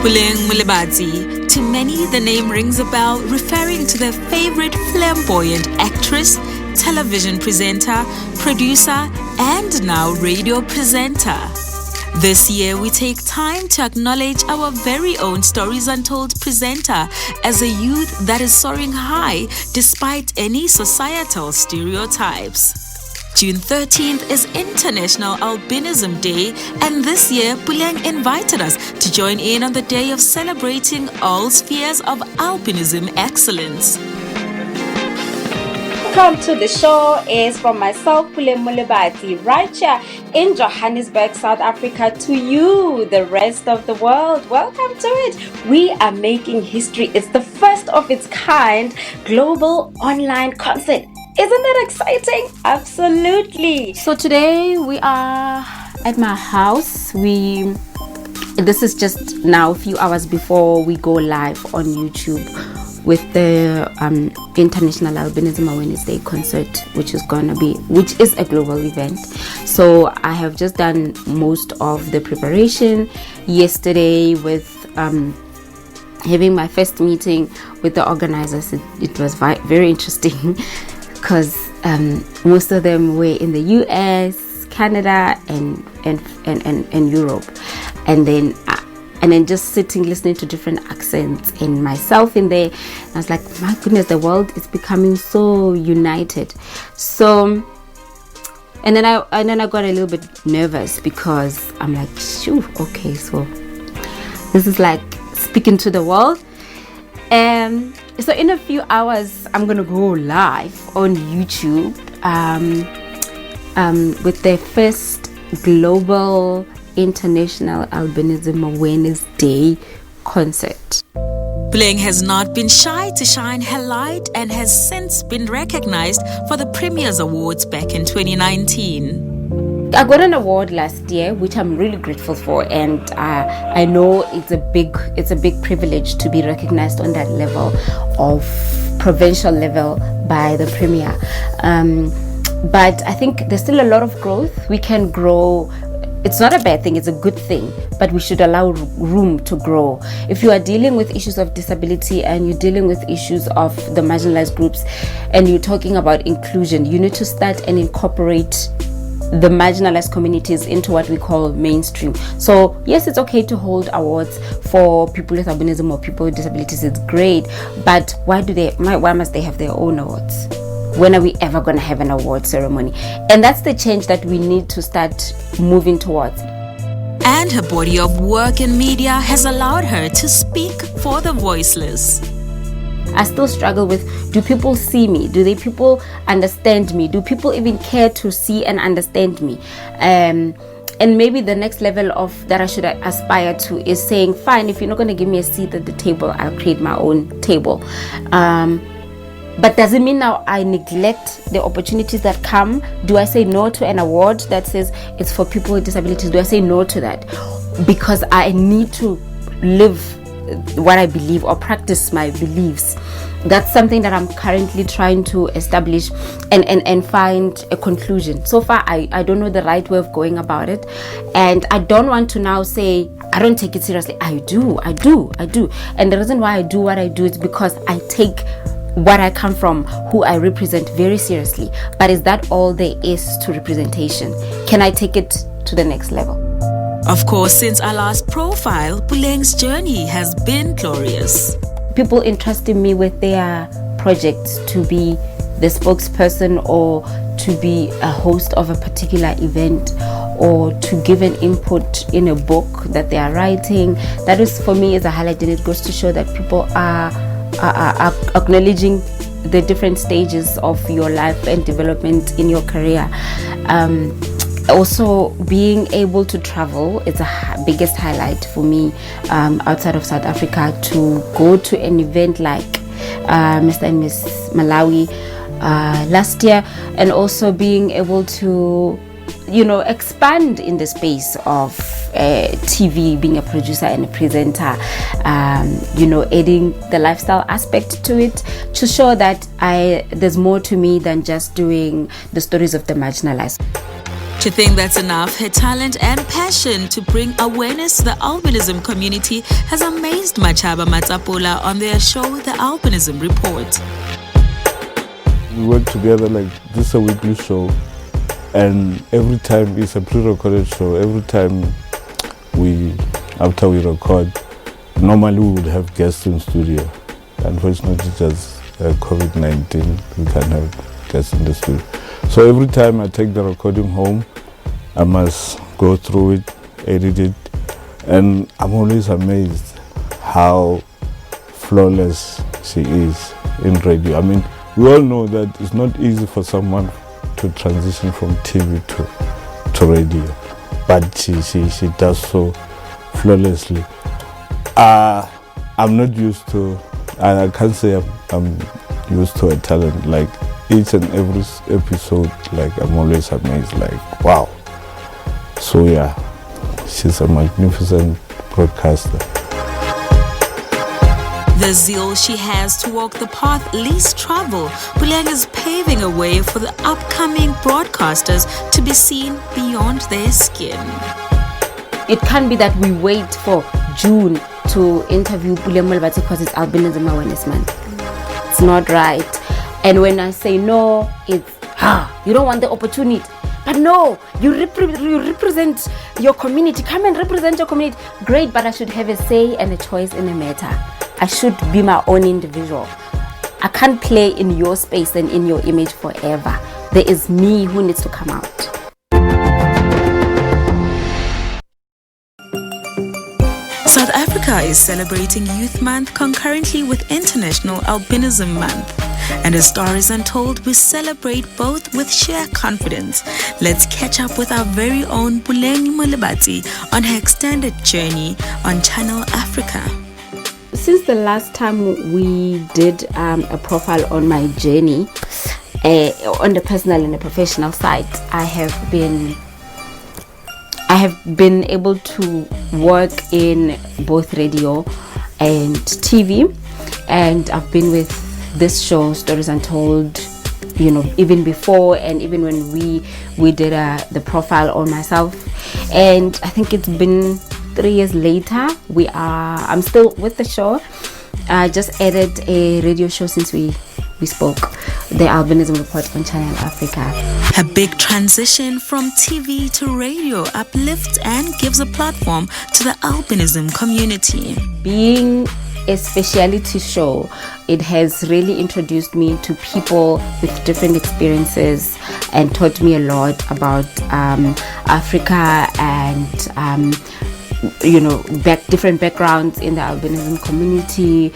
Puleng Molebatsi. To many, the name rings a bell, referring to their favorite flamboyant actress, television presenter, producer, and now radio presenter. This year, we take time to acknowledge our very own Stories Untold presenter as a youth that is soaring high despite any societal stereotypes. June 13th is International Albinism Day, and this year Puleng invited us to join in on the day of celebrating all spheres of albinism excellence. Welcome to the show is from myself, Puleng Molebatsi, right here in Johannesburg, South Africa, to you, the rest of the world. Welcome to it. We are making history. It's the first of its kind global online concert. Isn't that exciting? Absolutely. So today we are at my house. This is just now a few hours before we go live on YouTube with the International Albinism Awareness Day concert, which is a global event. So I have just done most of the preparation yesterday with having my first meeting with the organizers. It was very interesting because most of them were in the US, Canada, and Europe, and then just sitting listening to different accents and myself in there. I was like, my goodness, the world is becoming so united. So and then I got a little bit nervous because I'm like, shoo, okay, so this is like speaking to the world. So in a few hours, I'm gonna go live on YouTube with the first global International Albinism Awareness Day concert. Puleng has not been shy to shine her light and has since been recognized for the Premier's Awards back in 2019. I got an award last year, which I'm really grateful for, and I know it's a big privilege to be recognized on that level of provincial level by the Premier. But I think there's still a lot of growth. We can grow. It's not a bad thing, it's a good thing, but we should allow room to grow. If you are dealing with issues of disability and you're dealing with issues of the marginalized groups and you're talking about inclusion, you need to start and incorporate the marginalized communities into what we call mainstream. So yes, it's okay to hold awards for people with albinism or people with disabilities. It's great, but why must they have their own awards? When are we ever going to have an award ceremony? And that's the change that we need to start moving towards. And her body of work in media has allowed her to speak for the voiceless. I still struggle with, do people see me? Do people understand me? Do people even care to see and understand me? And maybe the next level of that I should aspire to is saying, fine, if you're not going to give me a seat at the table, I'll create my own table. But does it mean now I neglect the opportunities that come? Do I say no to an award that says it's for people with disabilities? Do I say no to that because I need to live what I believe or practice my beliefs? That's something that I'm currently trying to establish and find a conclusion. So far, I don't know the right way of going about it, and I don't want to now say I don't take it seriously. I do. And the reason why I do what I do is because I take what I come from, who I represent, very seriously. But is that all there is to representation? Can I take it to the next level? Of course, since our last profile, Puleng's journey has been glorious. People entrusting me with their projects to be the spokesperson or to be a host of a particular event or to give an input in a book that they are writing. That is, for me, is a highlight, and it goes to show that people are acknowledging the different stages of your life and development in your career. Also, being able to travel is the biggest highlight for me outside of South Africa, to go to an event like Mr. and Miss Malawi last year, and also being able to expand in the space of TV, being a producer and a presenter, adding the lifestyle aspect to it to show that there's more to me than just doing the stories of the marginalized. To think that's enough, her talent and passion to bring awareness to the albinism community has amazed Machaba Matsapola on their show, The Albinism Report. We work together like this is a weekly show, and every time it's a pre-recorded show. Every time after we record, normally we would have guests in studio. Unfortunately, just COVID-19, we can't have guests in the studio. So every time I take the recording home, I must go through it, edit it, and I'm always amazed how flawless she is in radio. I mean, we all know that it's not easy for someone to transition from TV to radio, but she does so flawlessly. I'm not used to, I can't say I'm used to a talent. Like each and every episode, like I'm always amazed, like wow. So yeah, she's a magnificent broadcaster. The zeal she has to walk the path least traveled, Puleng is paving a way for the upcoming broadcasters to be seen beyond their skin. It can't be that we wait for June to interview Puleng Molebatsi because it's Albinism Awareness Month. It's not right. And when I say no, it's you don't want the opportunity. But no, you represent your community. Come and represent your community. Great, but I should have a say and a choice in the matter. I should be my own individual. I can't play in your space and in your image forever. There is me who needs to come out. South Africa is celebrating Youth Month concurrently with International Albinism Month. And as stories untold, we celebrate both with sheer confidence. Let's catch up with our very own Puleng Molebatsi on her extended journey on Channel Africa. Since the last time we did a profile on my journey, on the personal and the professional side, I have been able to work in both radio and TV, and I've been with this show, Stories Untold, even before and even when we did the profile on myself. And I think it's been 3 years later. I'm still with the show. I just added a radio show since we spoke, the Albinism Report on Channel Africa. A big transition from TV to radio uplifts and gives a platform to the albinism community. Being a speciality show, it has really introduced me to people with different experiences and taught me a lot about Africa and different backgrounds in the albinism community.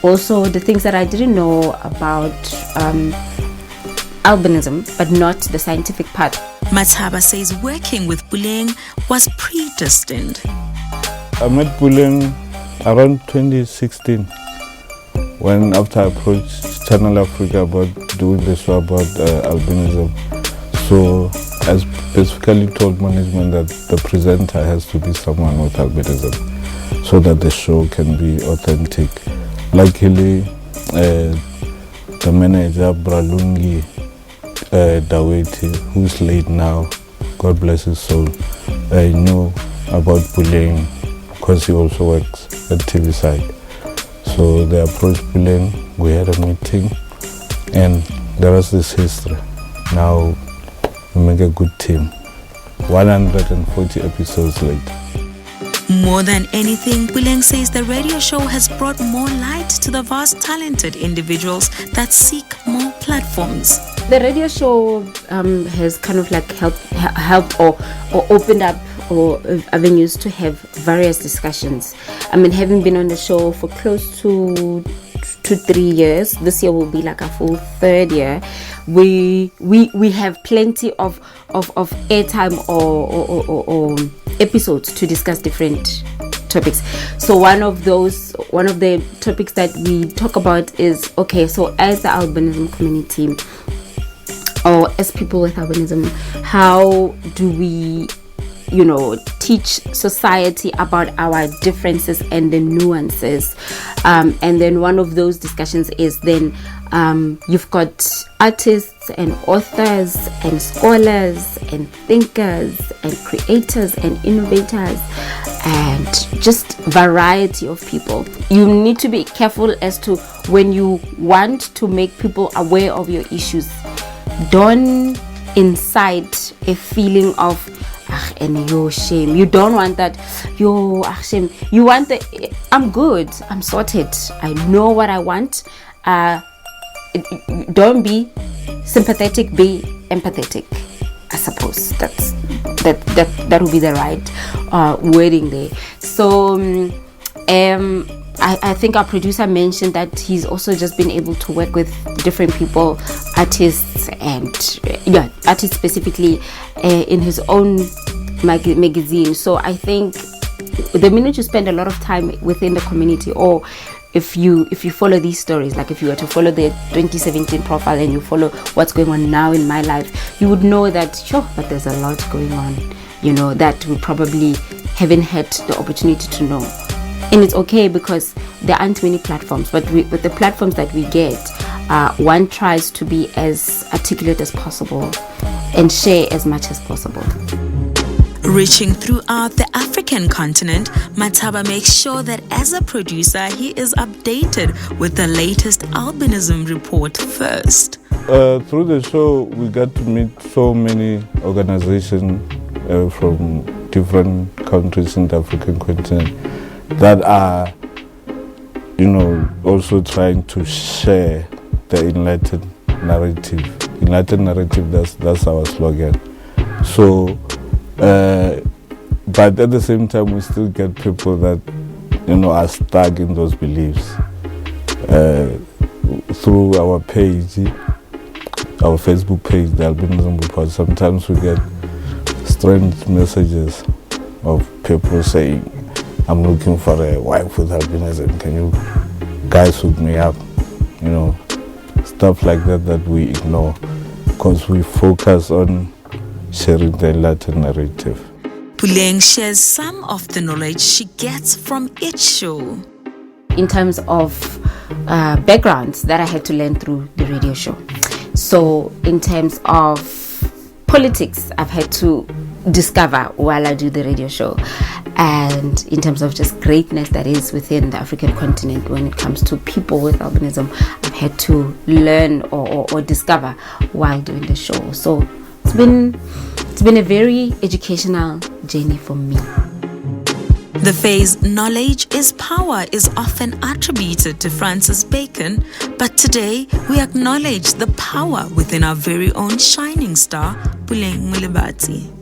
Also the things that I didn't know about albinism, but not the scientific part. Mataba says working with Puleng was predestined. I met Puleng around 2016 when after I approached Channel Africa about doing the show about albinism. So I specifically told management that the presenter has to be someone with albinism so that the show can be authentic. Luckily, the manager Bralungi Daweti, who's late now, God bless his soul, I knew about Puleng because he also works at TV side. So they approached Puleng, we had a meeting, and the rest is history. Now we make a good team. 140 episodes later. More than anything, Puleng says the radio show has brought more light to the vast talented individuals that seek more platforms. The radio show has kind of like helped or opened up or avenues to have various discussions. I mean, having been on the show for close to 3 years, this year will be like a full 3rd year. We have plenty of airtime or episodes to discuss different topics. So one of the topics that we talk about is, okay, so as the albinism community or as people with albinism, how do we teach society about our differences and the nuances. And then one of those discussions is then you've got artists and authors and scholars and thinkers and creators and innovators and just variety of people. You need to be careful as to when you want to make people aware of your issues, don't incite a feeling of and your shame. You don't want that shame. You want the I'm good, I'm sorted, I know what I want. Don't be sympathetic, be empathetic. I suppose that would be the right wording there. So I think our producer mentioned that he's also just been able to work with different people, artists, and artists specifically in his own magazine. So I think the minute you spend a lot of time within the community, or if you follow these stories, like if you were to follow the 2017 profile and you follow what's going on now in my life, you would know that but there's a lot going on, that we probably haven't had the opportunity to know. And it's okay because there aren't many platforms, but with the platforms that we get, one tries to be as articulate as possible and share as much as possible. Reaching throughout the African continent, Mataba makes sure that as a producer, he is updated with the latest albinism report first. Through the show, we got to meet so many organizations from different countries in the African continent that are, also trying to share the enlightened narrative. Enlightened narrative, that's our slogan. So, but at the same time, we still get people that, are stuck in those beliefs. Through our page, our Facebook page, the Albinism Report, sometimes we get strange messages of people saying, I'm looking for a wife with albinism. Can you guys hook me up? Stuff like that we ignore because we focus on sharing the Latin narrative. Puleng shares some of the knowledge she gets from each show. In terms of backgrounds that I had to learn through the radio show. So in terms of politics, I've had to discover while I do the radio show. And in terms of just greatness that is within the African continent when it comes to people with albinism, I've had to learn or discover while doing the show. So it's been a very educational journey for me. The phrase knowledge is power is often attributed to Francis Bacon, but today we acknowledge the power within our very own shining star, Puleng Molebatsi.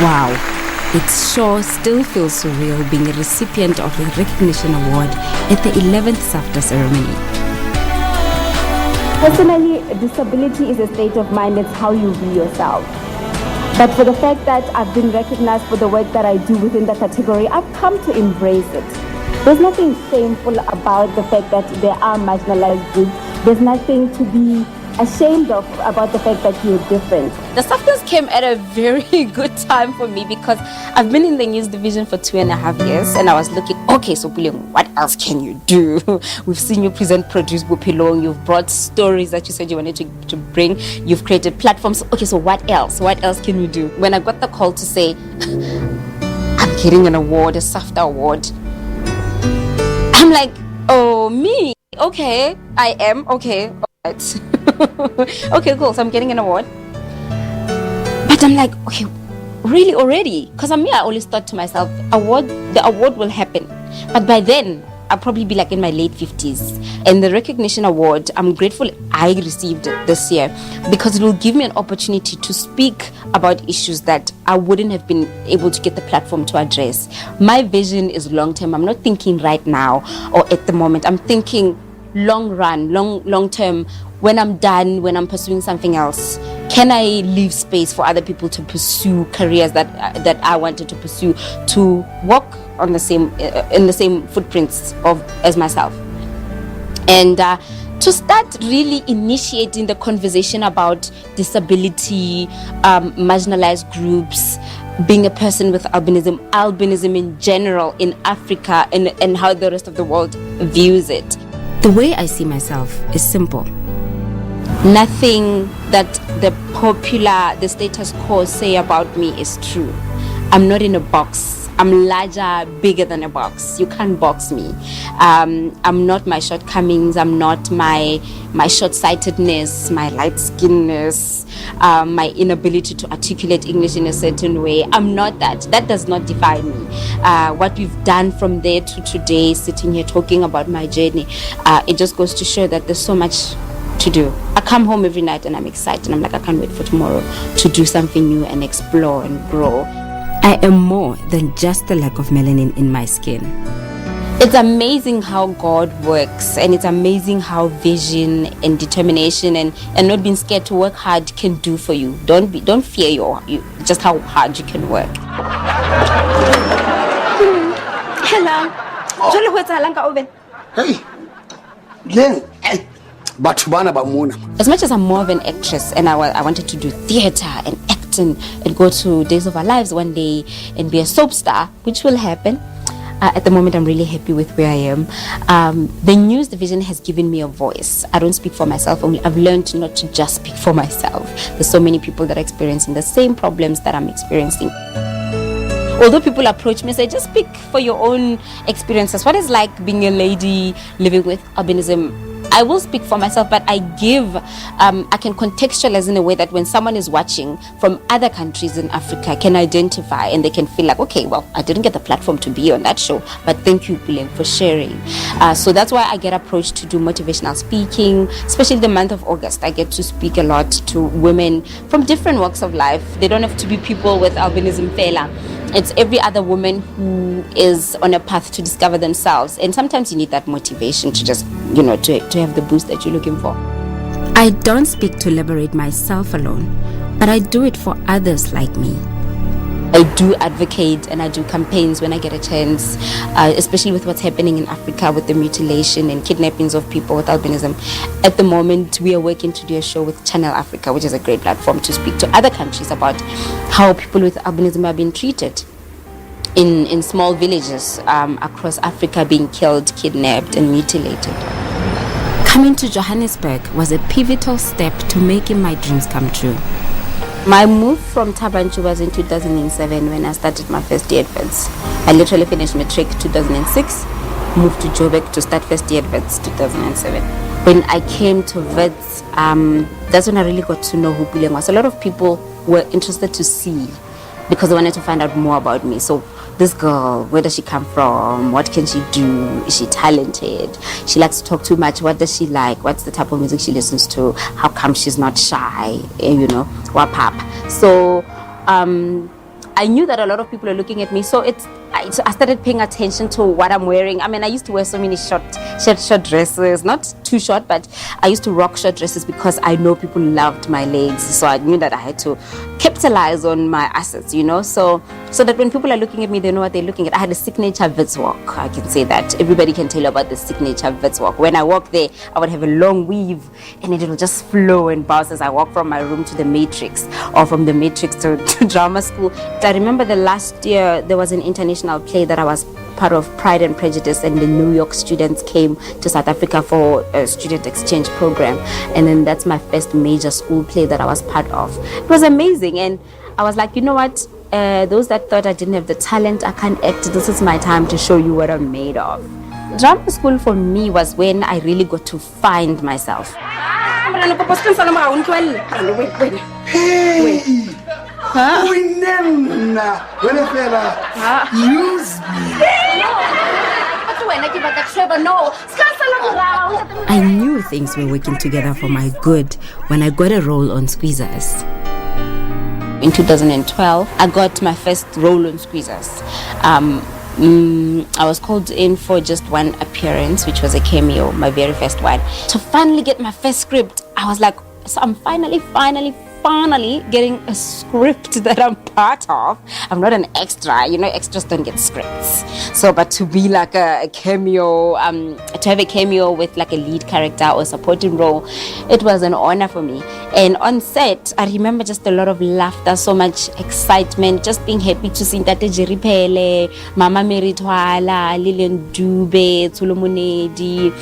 Wow, it sure still feels surreal being a recipient of the recognition award at the 11th SAFTA ceremony. Personally, disability is a state of mind. It's how you view yourself. But for the fact that I've been recognized for the work that I do within the category, I've come to embrace it. There's nothing shameful about the fact that there are marginalized groups. There's nothing to be ashamed of about the fact that you're different. The SAFTAs came at a very good time for me because I've been in the news division for 2.5 years and I was looking, okay, so Puleng, what else can you do? We've seen you present Produce Bophelong, you've brought stories that you said you wanted to bring, you've created platforms. Okay, so what else? What else can you do? When I got the call to say, I'm getting an award, a SAFTA award, I'm like, oh, me? Okay, I am, okay, all right. Okay, cool, so I'm getting an award. But I'm like, okay, really already? Because I always thought to myself, the award will happen. But by then, I'll probably be like in my late 50s. And the recognition award, I'm grateful I received it this year, because it will give me an opportunity to speak about issues that I wouldn't have been able to get the platform to address. My vision is long term. I'm not thinking right now or at the moment. I'm thinking long run, long term. When I'm done, when I'm pursuing something else, can I leave space for other people to pursue careers that I wanted to pursue, to walk on the same in the same footprints as myself, and to start really initiating the conversation about disability, marginalized groups, being a person with albinism in general in Africa, and how the rest of the world views it. The way I see myself is simple. Nothing that the status quo say about me is true. I'm not in a box. I'm larger, bigger than a box. You can't box me. I'm not my shortcomings. I'm not my short-sightedness, my light-skinnedness, my inability to articulate English in a certain way. I'm not that. That does not define me. What we've done from there to today, sitting here talking about my journey, it just goes to show that there's so much to do. I come home every night and I'm excited. I'm like, I can't wait for tomorrow to do something new and explore and grow. I am more than just the lack of melanin in my skin. It's amazing how God works, and it's amazing how vision and determination and not being scared to work hard can do for you. Don't fear you just how hard you can work. Hello. Hey, Len. Hey. As much as I'm more of an actress and I wanted to do theater and act and go to Days of Our Lives one day and be a soap star, which will happen, at the moment I'm really happy with where I am. The news division has given me a voice. I don't speak for myself only. I've learned not to just speak for myself. There's so many people that are experiencing the same problems that I'm experiencing. Although people approach me and say, just speak for your own experiences. What is like being a lady living with albinism? I will speak for myself, but I can contextualize in a way that when someone is watching from other countries in Africa can identify, and they can feel like, okay, well, I didn't get the platform to be on that show, but thank you, Puleng, for sharing. So that's why I get approached to do motivational speaking, especially the month of August. I get to speak a lot to women from different walks of life. They don't have to be people with albinism fela. It's every other woman who is on a path to discover themselves. And sometimes you need that motivation to just, to have the boost that you're looking for. I don't speak to liberate myself alone, but I do it for others like me. I do advocate and I do campaigns when I get a chance, especially with what's happening in Africa with the mutilation and kidnappings of people with albinism. At the moment, we are working to do a show with Channel Africa, which is a great platform to speak to other countries about how people with albinism are being treated in small villages across Africa, being killed, kidnapped, and mutilated. Coming to Johannesburg was a pivotal step to making my dreams come true. My move from Tabanchu was in 2007 when I started my first year at Wits. I literally finished matric 2006, moved to Joburg to start first year at Wits 2007. When I came to Wits, that's when I really got to know who Puleng was. A lot of people were interested to see because they wanted to find out more about me. So this girl, where does she come from? What can she do? Is she talented? She likes to talk too much. What does she like? What's the type of music she listens to? How come she's not shy? Wap up. So I knew that a lot of people are looking at me. So I started paying attention to what I'm wearing. I mean, I used to wear so many short dresses, not too short, but I used to rock short dresses because I know people loved my legs. So I knew that I had to capitalize on my assets, so that when people are looking at me, they know what they're looking at. I had a signature Wits walk. I can say that. Everybody can tell you about the signature Wits walk. When I walk there, I would have a long weave and it will just flow and bounce as I walk from my room to the Matrix or from the Matrix to drama school. I remember the last year there was an international play that I was part of, Pride and Prejudice, and the New York students came to South Africa for a student exchange program, and then that's my first major school play that I was part of. It was amazing, and I was like, you know what, those that thought I didn't have the talent, I can't act, this is my time to show you what I'm made of. Drama school for me was when I really got to find myself. Hey! Huh? Use me. I knew things were working together for my good when I got a role on Squeezers. In 2012, I got my first role on Squeezers. I was called in for just one appearance, which was a cameo, my very first one. To finally get my first script, I was like, so I'm finally getting a script that I'm part of. I'm not an extra, extras don't get scripts. So, but to be like a cameo, to have a cameo with like a lead character or supporting role, it was an honor for me. And on set, I remember just a lot of laughter, so much excitement, just being happy to see Tate Jerry Pele, Mama Meritwala, Lillian Dube, Tulumunedi,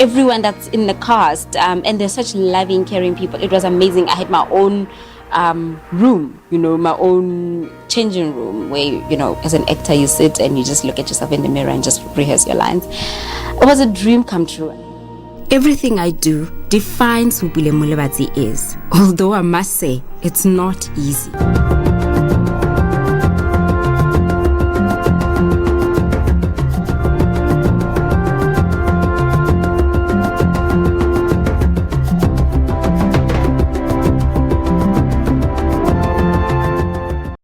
everyone that's in the cast, and they're such loving, caring people. It was amazing. I had my own room, my own changing room where, as an actor you sit and you just look at yourself in the mirror and just rehearse your lines. It was a dream come true. Everything I do defines who Puleng Molebatsi is, although I must say it's not easy.